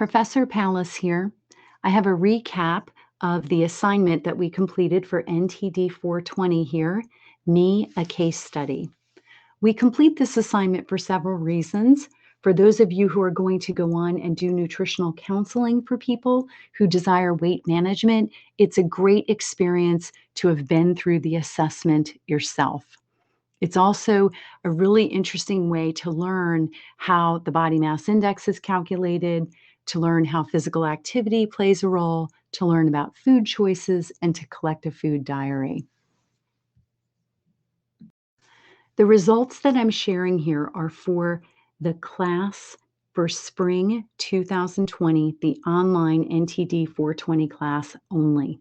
Professor Pallas here. I have a recap of the assignment that we completed for NTD 420 here, Me, a Case Study. We complete this assignment for several reasons. For those of you who are going to go on and do nutritional counseling for people who desire weight management, it's a great experience to have been through the assessment yourself. It's also a really interesting way to learn how the body mass index is calculated, to learn how physical activity plays a role, to learn about food choices, and to collect a food diary. The results that I'm sharing here are for the class for spring 2020, the online NTD 420 class only.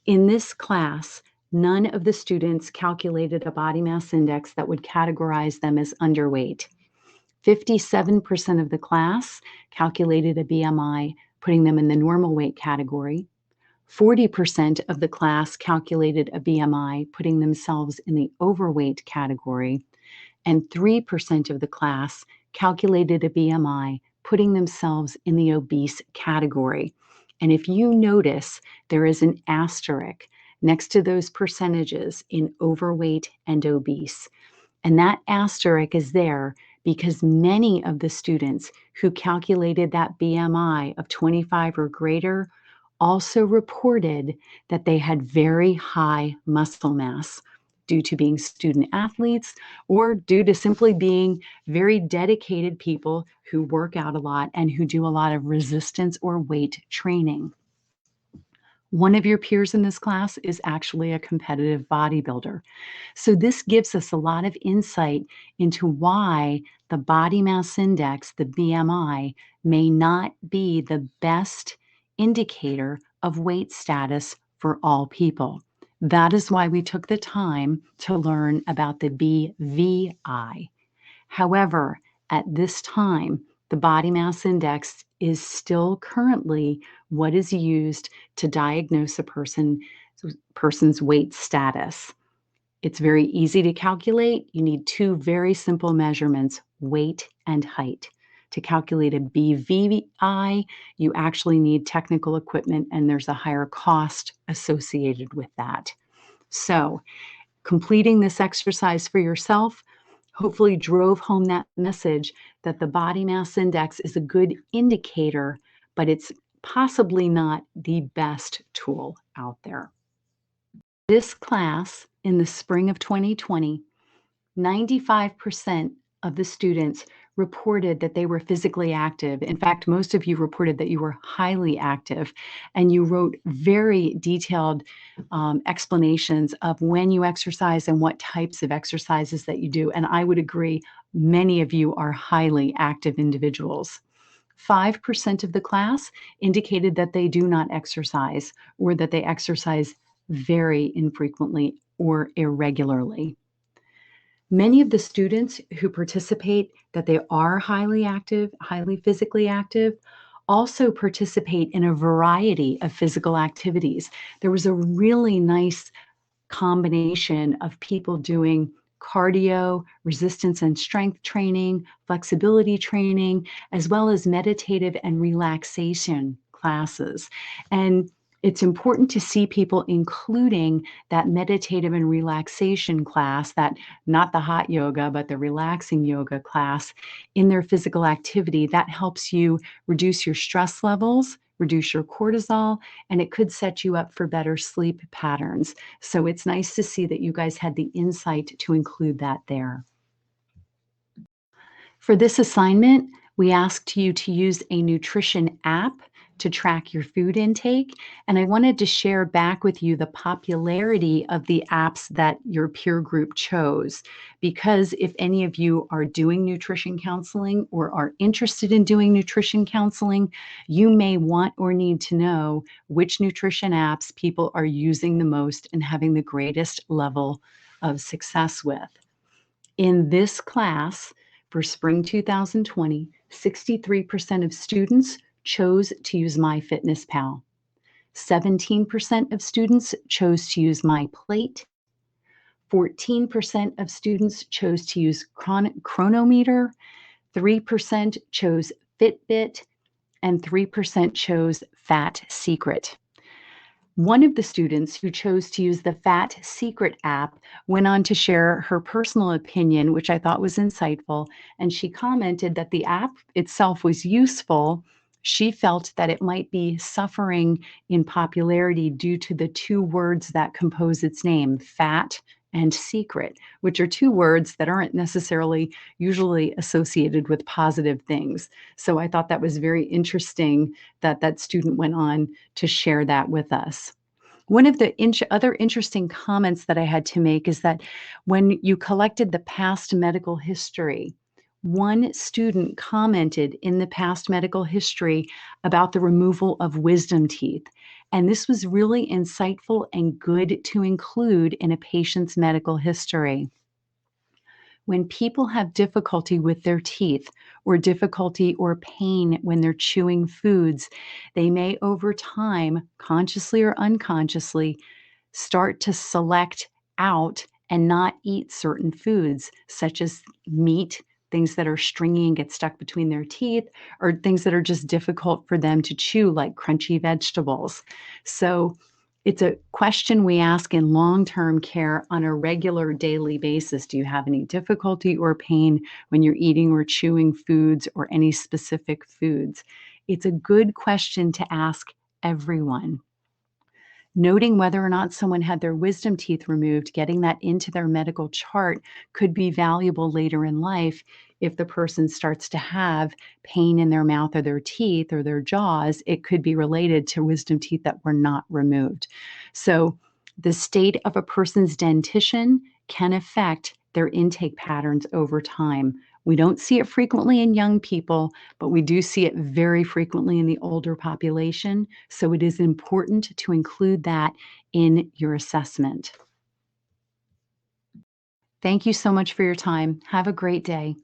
In this class, none of the students calculated a body mass index that would categorize them as underweight. 57% of the class calculated a BMI, putting them in the normal weight category. 40% of the class calculated a BMI, putting themselves in the overweight category. And 3% of the class calculated a BMI, putting themselves in the obese category. And if you notice, there is an asterisk next to those percentages in overweight and obese. And that asterisk is there because many of the students who calculated that BMI of 25 or greater also reported that they had very high muscle mass due to being student athletes or due to simply being very dedicated people who work out a lot and who do a lot of resistance or weight training. One of your peers in this class is actually a competitive bodybuilder. So this gives us a lot of insight into why the body mass index, the BMI, may not be the best indicator of weight status for all people. That is why we took the time to learn about the BVI. However, at this time, the body mass index is still currently what is used to diagnose a person's weight status. It's very easy to calculate. You need two very simple measurements, weight and height. To calculate a BVI, you actually need technical equipment, and there's a higher cost associated with that. So, completing this exercise for yourself hopefully drove home that message that the body mass index is a good indicator, but it's possibly not the best tool out there. This class in the spring of 2020, 95% of the students reported that they were physically active. In fact, most of you reported that you were highly active, and you wrote very detailed explanations of when you exercise and what types of exercises that you do. And I would agree, many of you are highly active individuals. 5% of the class indicated that they do not exercise or that they exercise very infrequently or irregularly. Many of the students who participate that they are highly active, highly physically active, also participate in a variety of physical activities. There was a really nice combination of people doing cardio, resistance and strength training, flexibility training, as well as meditative and relaxation classes. And it's important to see people including that meditative and relaxation class, that not the hot yoga, but the relaxing yoga class in their physical activity. That helps you reduce your stress levels, reduce your cortisol, and it could set you up for better sleep patterns. So it's nice to see that you guys had the insight to include that there. For this assignment, we asked you to use a nutrition app to track your food intake. And I wanted to share back with you the popularity of the apps that your peer group chose. Because if any of you are doing nutrition counseling or are interested in doing nutrition counseling, you may want or need to know which nutrition apps people are using the most and having the greatest level of success with. In this class for spring 2020, 63% of students chose to use MyFitnessPal. 17% of students chose to use MyPlate. 14% of students chose to use Chronometer. 3% chose Fitbit. and 3% chose Fat Secret. One of the students who chose to use the Fat Secret app went on to share her personal opinion, which I thought was insightful, and she commented that the app itself was useful. She felt that it might be suffering in popularity due to the two words that compose its name, fat and secret, which are two words that aren't necessarily usually associated with positive things. So I thought that was very interesting that that student went on to share that with us. One of the other interesting comments that I had to make is that when you collected the past medical history, one student commented in the past medical history about the removal of wisdom teeth. And this was really insightful and good to include in a patient's medical history. When people have difficulty with their teeth or difficulty or pain when they're chewing foods, they may over time, consciously or unconsciously, start to select out and not eat certain foods, such as meat, things that are stringy and get stuck between their teeth, or things that are just difficult for them to chew, like crunchy vegetables. So it's a question we ask in long-term care on a regular daily basis. Do you have any difficulty or pain when you're eating or chewing foods or any specific foods? It's a good question to ask everyone. Noting whether or not someone had their wisdom teeth removed, getting that into their medical chart could be valuable later in life if the person starts to have pain in their mouth or their teeth or their jaws. It could be related to wisdom teeth that were not removed. So, the state of a person's dentition can affect their intake patterns over time. We don't see it frequently in young people, but we do see it very frequently in the older population. So it is important to include that in your assessment. Thank you so much for your time. Have a great day.